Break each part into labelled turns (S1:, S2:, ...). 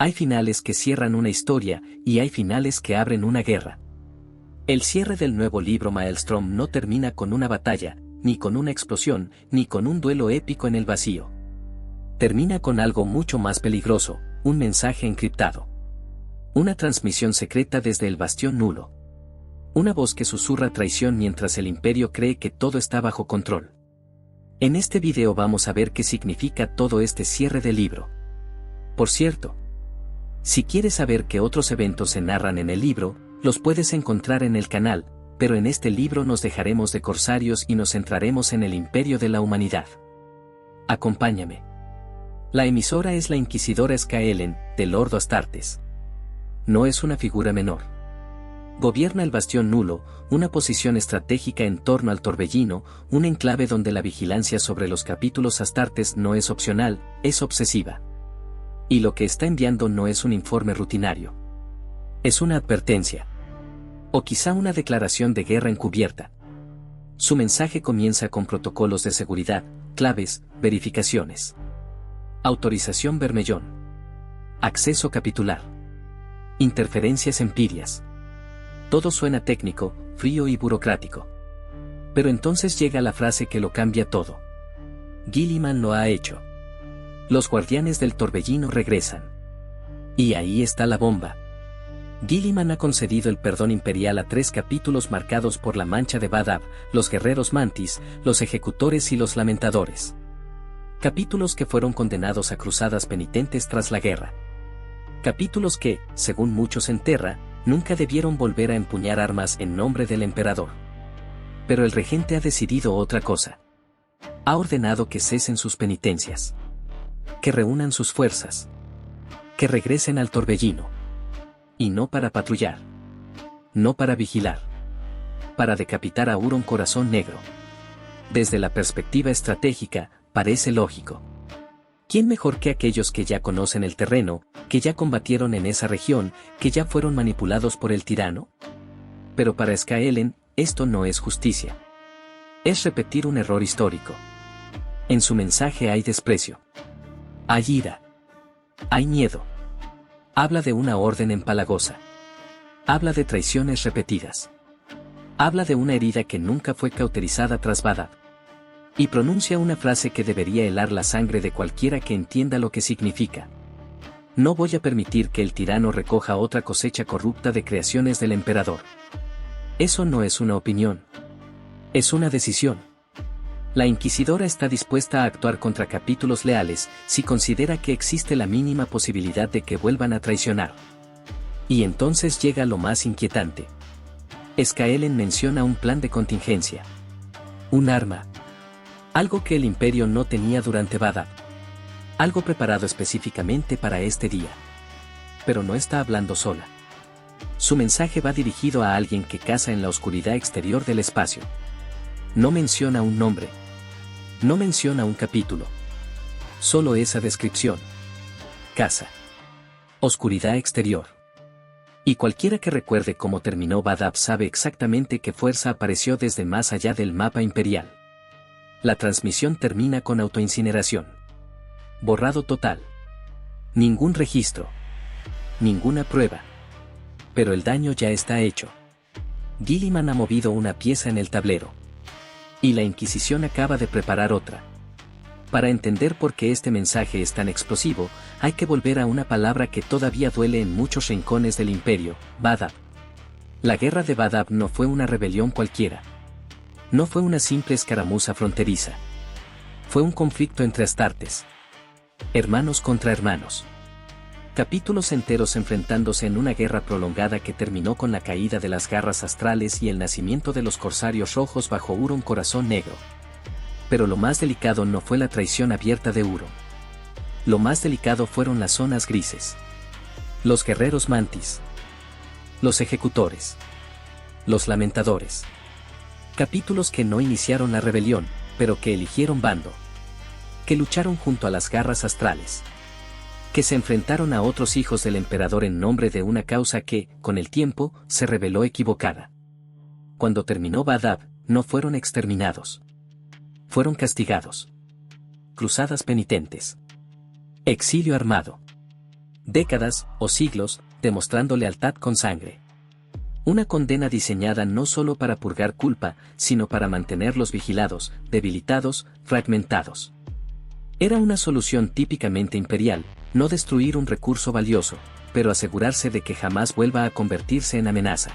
S1: Hay finales que cierran una historia y hay finales que abren una guerra. El cierre del nuevo libro Maelstrom no termina con una batalla, ni con una explosión, ni con un duelo épico en el vacío. Termina con algo mucho más peligroso, un mensaje encriptado. Una transmisión secreta desde el bastión nulo. Una voz que susurra traición mientras el imperio cree que todo está bajo control. En este video vamos a ver qué significa todo este cierre del libro. Por cierto, si quieres saber qué otros eventos se narran en el libro, los puedes encontrar en el canal, pero en este libro nos dejaremos de corsarios y nos centraremos en el imperio de la humanidad. Acompáñame. La emisora es la inquisidora Skaelen, del Lord Astartes. No es una figura menor. Gobierna el Bastión Nulo, una posición estratégica en torno al Torbellino, un enclave donde la vigilancia sobre los capítulos Astartes no es opcional, es obsesiva. Y lo que está enviando no es un informe rutinario. Es una advertencia. O quizá una declaración de guerra encubierta. Su mensaje comienza con protocolos de seguridad, claves, verificaciones. Autorización Bermellón. Acceso capitular. Interferencias empirias. Todo suena técnico, frío y burocrático. Pero entonces llega la frase que lo cambia todo. Guilliman lo ha hecho. Los guardianes del Torbellino regresan. Y ahí está la bomba. Guilliman ha concedido el perdón imperial a 3 capítulos marcados por la mancha de Badab, los guerreros mantis, los ejecutores y los lamentadores. Capítulos que fueron condenados a cruzadas penitentes tras la guerra. Capítulos que, según muchos en Terra, nunca debieron volver a empuñar armas en nombre del emperador. Pero el regente ha decidido otra cosa. Ha ordenado que cesen sus penitencias. Que reúnan sus fuerzas. Que regresen al Torbellino. Y no para patrullar. No para vigilar. Para decapitar a Huron Corazón Negro. Desde la perspectiva estratégica, parece lógico. ¿Quién mejor que aquellos que ya conocen el terreno, que ya combatieron en esa región, que ya fueron manipulados por el tirano? Pero para Skaelen, esto no es justicia. Es repetir un error histórico. En su mensaje hay desprecio. Hay ira. Hay miedo. Habla de una orden empalagosa. Habla de traiciones repetidas. Habla de una herida que nunca fue cauterizada tras Badab. Y pronuncia una frase que debería helar la sangre de cualquiera que entienda lo que significa. No voy a permitir que el tirano recoja otra cosecha corrupta de creaciones del emperador. Eso no es una opinión. Es una decisión. La inquisidora está dispuesta a actuar contra capítulos leales si considera que existe la mínima posibilidad de que vuelvan a traicionar. Y entonces llega lo más inquietante. Skaelen menciona un plan de contingencia. Un arma. Algo que el imperio no tenía durante Badab. Algo preparado específicamente para este día. Pero no está hablando sola. Su mensaje va dirigido a alguien que caza en la oscuridad exterior del espacio. No menciona un nombre. No menciona un capítulo. Solo esa descripción. Caza. Oscuridad exterior. Y cualquiera que recuerde cómo terminó Badab sabe exactamente qué fuerza apareció desde más allá del mapa imperial. La transmisión termina con autoincineración. Borrado total. Ningún registro. Ninguna prueba. Pero el daño ya está hecho. Guilliman ha movido una pieza en el tablero. Y la Inquisición acaba de preparar otra. Para entender por qué este mensaje es tan explosivo, hay que volver a una palabra que todavía duele en muchos rincones del imperio, Badab. La guerra de Badab no fue una rebelión cualquiera. No fue una simple escaramuza fronteriza. Fue un conflicto entre Astartes. Hermanos contra hermanos. Capítulos enteros enfrentándose en una guerra prolongada que terminó con la caída de las garras astrales y el nacimiento de los corsarios rojos bajo Huron Corazón Negro. Pero lo más delicado no fue la traición abierta de Huron. Lo más delicado fueron las zonas grises. Los guerreros mantis. Los ejecutores. Los lamentadores. Capítulos que no iniciaron la rebelión, pero que eligieron bando. Que lucharon junto a las garras astrales. Que se enfrentaron a otros hijos del emperador en nombre de una causa que, con el tiempo, se reveló equivocada. Cuando terminó Badab, no fueron exterminados. Fueron castigados. Cruzadas penitentes. Exilio armado. décadas o siglos, demostrando lealtad con sangre. Una condena diseñada no solo para purgar culpa, sino para mantenerlos vigilados, debilitados, fragmentados. Era una solución típicamente imperial, no destruir un recurso valioso, pero asegurarse de que jamás vuelva a convertirse en amenaza.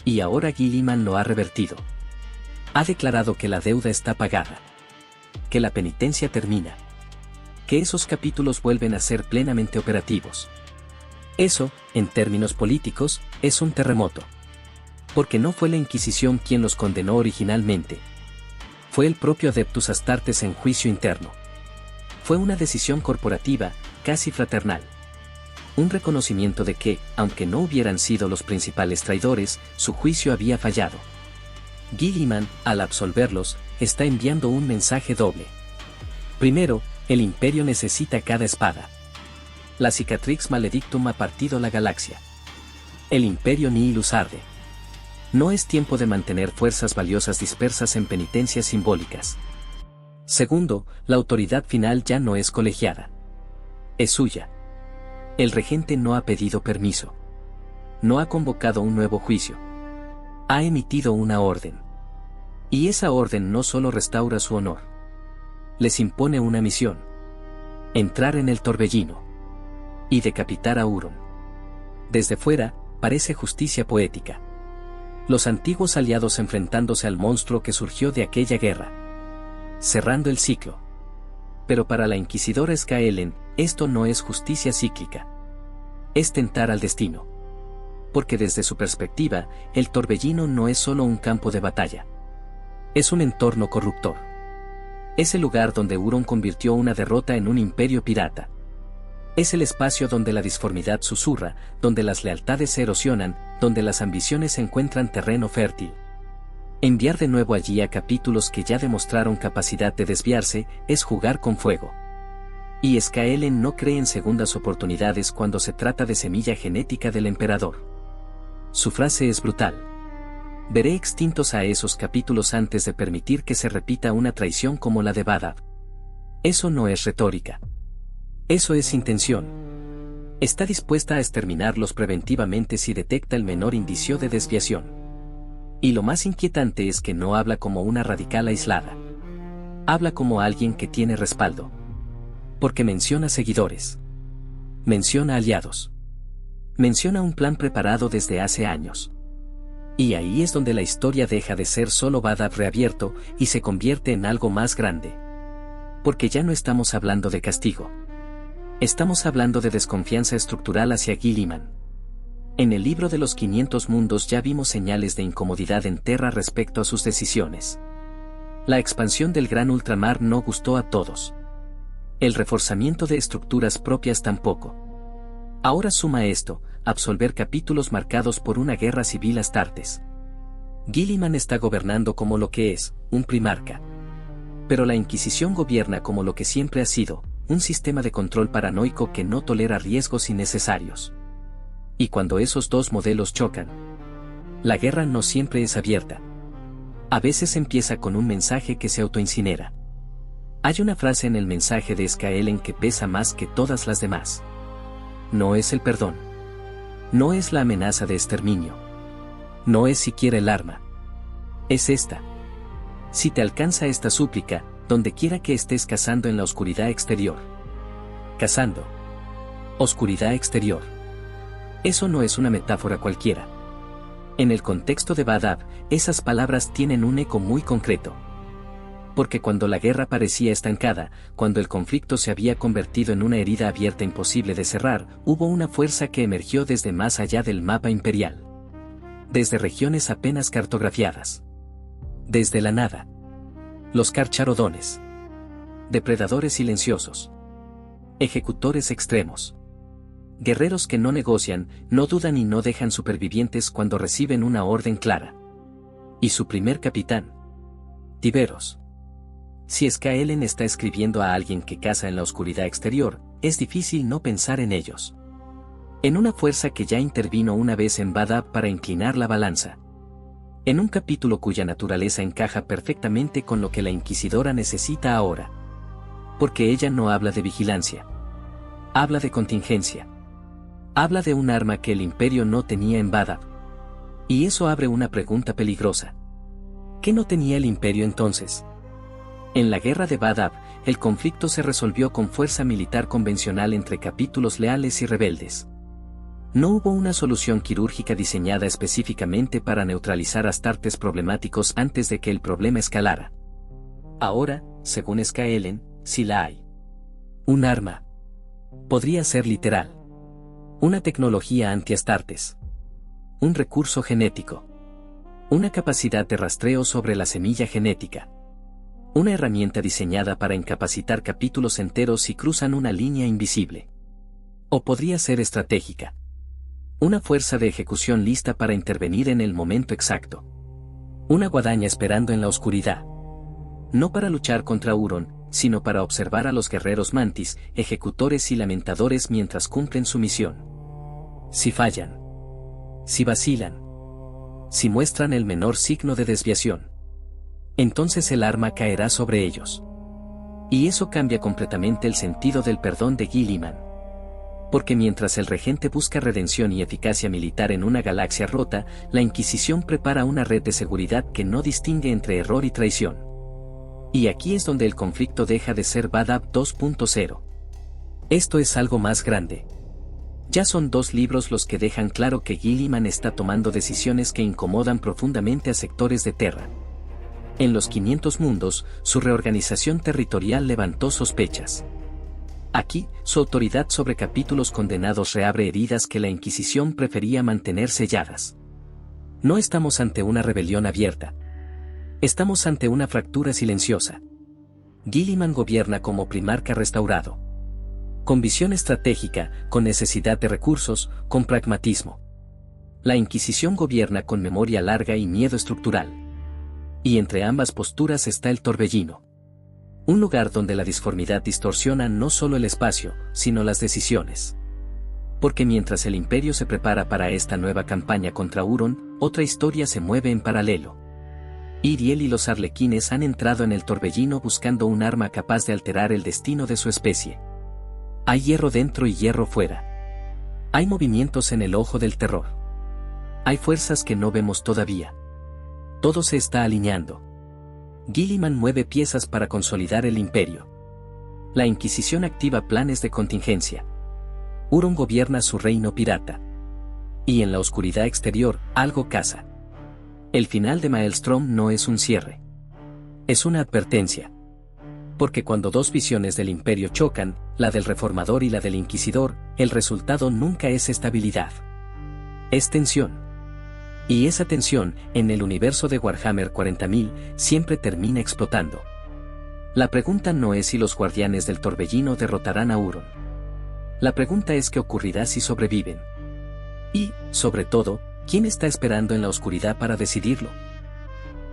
S1: Y ahora Guilliman lo ha revertido. Ha declarado que la deuda está pagada. Que la penitencia termina. Que esos capítulos vuelven a ser plenamente operativos. Eso, en términos políticos, es un terremoto. Porque no fue la Inquisición quien los condenó originalmente. Fue el propio Adeptus Astartes en juicio interno. Fue una decisión corporativa, casi fraternal. Un reconocimiento de que, aunque no hubieran sido los principales traidores, su juicio había fallado. Guilliman, al absolverlos, está enviando un mensaje doble. Primero, el Imperio necesita cada espada. La Cicatrix Maledictum ha partido la galaxia. El Imperio Nihilus arde. No es tiempo de mantener fuerzas valiosas dispersas en penitencias simbólicas. Segundo, la autoridad final ya no es colegiada. Es suya. El regente no ha pedido permiso. No ha convocado un nuevo juicio. Ha emitido una orden. Y esa orden no solo restaura su honor. Les impone una misión. Entrar en el torbellino. Y decapitar a Huron. Desde fuera, parece justicia poética. Los antiguos aliados enfrentándose al monstruo que surgió de aquella guerra. Cerrando el ciclo. Pero para la inquisidora Skaelen, esto no es justicia cíclica. Es tentar al destino. Porque desde su perspectiva, el torbellino no es solo un campo de batalla. Es un entorno corruptor. Es el lugar donde Huron convirtió una derrota en un imperio pirata. Es el espacio donde la disformidad susurra, donde las lealtades se erosionan, donde las ambiciones encuentran terreno fértil. Enviar de nuevo allí a capítulos que ya demostraron capacidad de desviarse, es jugar con fuego. Y Skaelen no cree en segundas oportunidades cuando se trata de semilla genética del emperador. Su frase es brutal. Veré extintos a esos capítulos antes de permitir que se repita una traición como la de Badab. Eso no es retórica. Eso es intención. Está dispuesta a exterminarlos preventivamente si detecta el menor indicio de desviación. Y lo más inquietante es que no habla como una radical aislada. Habla como alguien que tiene respaldo. Porque menciona seguidores. Menciona aliados. Menciona un plan preparado desde hace años. Y ahí es donde la historia deja de ser solo Badab reabierto y se convierte en algo más grande. Porque ya no estamos hablando de castigo. Estamos hablando de desconfianza estructural hacia Guilliman. En el libro de los 500 mundos ya vimos señales de incomodidad en Terra respecto a sus decisiones. La expansión del gran ultramar no gustó a todos. El reforzamiento de estructuras propias tampoco. Ahora suma esto, absolver capítulos marcados por una guerra civil Astartes. Guilliman está gobernando como lo que es, un primarca. Pero la Inquisición gobierna como lo que siempre ha sido, un sistema de control paranoico que no tolera riesgos innecesarios. Y cuando esos dos modelos chocan, la guerra no siempre es abierta. A veces empieza con un mensaje que se autoincinera. Hay una frase en el mensaje de Skaelen que pesa más que todas las demás. No es el perdón. No es la amenaza de exterminio. No es siquiera el arma. Es esta. Si te alcanza esta súplica, donde quiera que estés cazando en la oscuridad exterior. Cazando. Oscuridad exterior. Eso no es una metáfora cualquiera. En el contexto de Badab, esas palabras tienen un eco muy concreto. Porque cuando la guerra parecía estancada, cuando el conflicto se había convertido en una herida abierta imposible de cerrar, hubo una fuerza que emergió desde más allá del mapa imperial. Desde regiones apenas cartografiadas. Desde la nada. Los Carcharodones. Depredadores silenciosos. Ejecutores extremos. Guerreros que no negocian, no dudan y no dejan supervivientes cuando reciben una orden clara. Y su primer capitán. Tiberos. Si Skaelen está escribiendo a alguien que caza en la oscuridad exterior, es difícil no pensar en ellos. En una fuerza que ya intervino una vez en Badab para inclinar la balanza. En un capítulo cuya naturaleza encaja perfectamente con lo que la Inquisidora necesita ahora. Porque ella no habla de vigilancia. Habla de contingencia. Habla de un arma que el Imperio no tenía en Badab. Y eso abre una pregunta peligrosa. ¿Qué no tenía el Imperio entonces? En la guerra de Badab, el conflicto se resolvió con fuerza militar convencional entre capítulos leales y rebeldes. No hubo una solución quirúrgica diseñada específicamente para neutralizar astartes problemáticos antes de que el problema escalara. Ahora, según Skaelen, sí la hay. Un arma. Podría ser literal. Una tecnología anti-astartes. Un recurso genético. Una capacidad de rastreo sobre la semilla genética. Una herramienta diseñada para incapacitar capítulos enteros si cruzan una línea invisible. O podría ser estratégica. Una fuerza de ejecución lista para intervenir en el momento exacto. Una guadaña esperando en la oscuridad. No para luchar contra Huron, sino para observar a los guerreros mantis, ejecutores y lamentadores mientras cumplen su misión. Si fallan. Si vacilan. Si muestran el menor signo de desviación. Entonces el arma caerá sobre ellos. Y eso cambia completamente el sentido del perdón de Guilliman. Porque mientras el regente busca redención y eficacia militar en una galaxia rota, la Inquisición prepara una red de seguridad que no distingue entre error y traición. Y aquí es donde el conflicto deja de ser Badab 2.0. Esto es algo más grande. Ya son 2 libros los que dejan claro que Guilliman está tomando decisiones que incomodan profundamente a sectores de Terra. En los 500 mundos, su reorganización territorial levantó sospechas. Aquí, su autoridad sobre capítulos condenados reabre heridas que la Inquisición prefería mantener selladas. No estamos ante una rebelión abierta. Estamos ante una fractura silenciosa. Guilliman gobierna como primarca restaurado. Con visión estratégica, con necesidad de recursos, con pragmatismo. La Inquisición gobierna con memoria larga y miedo estructural. Y entre ambas posturas está el torbellino. Un lugar donde la disformidad distorsiona no solo el espacio, sino las decisiones. Porque mientras el Imperio se prepara para esta nueva campaña contra Huron, otra historia se mueve en paralelo. Iriel y los arlequines han entrado en el torbellino buscando un arma capaz de alterar el destino de su especie. Hay hierro dentro y hierro fuera. Hay movimientos en el ojo del terror. Hay fuerzas que no vemos todavía. Todo se está alineando. Guilliman mueve piezas para consolidar el Imperio. La Inquisición activa planes de contingencia. Huron gobierna su reino pirata. Y en la oscuridad exterior, algo caza. El final de Maelstrom no es un cierre. Es una advertencia. Porque cuando 2 visiones del Imperio chocan, la del Reformador y la del Inquisidor, el resultado nunca es estabilidad. Es tensión. Y esa tensión, en el universo de Warhammer 40.000, siempre termina explotando. La pregunta no es si los guardianes del torbellino derrotarán a Huron. La pregunta es qué ocurrirá si sobreviven. Y, sobre todo, ¿quién está esperando en la oscuridad para decidirlo?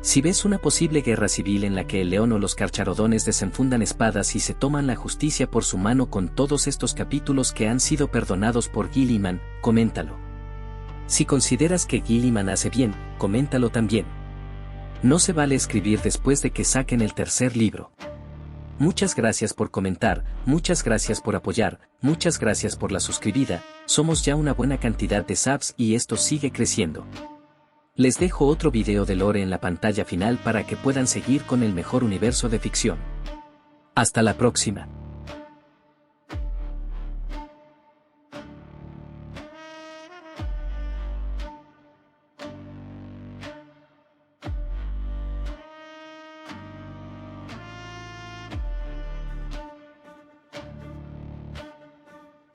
S1: Si ves una posible guerra civil en la que el león o los carcharodones desenfundan espadas y se toman la justicia por su mano con todos estos capítulos que han sido perdonados por Guilliman, coméntalo. Si consideras que Guilliman hace bien, coméntalo también. No se vale escribir después de que saquen el 3er libro. Muchas gracias por comentar, muchas gracias por apoyar, muchas gracias por la suscribida, somos ya una buena cantidad de subs y esto sigue creciendo. Les dejo otro video de lore en la pantalla final para que puedan seguir con el mejor universo de ficción. Hasta la próxima.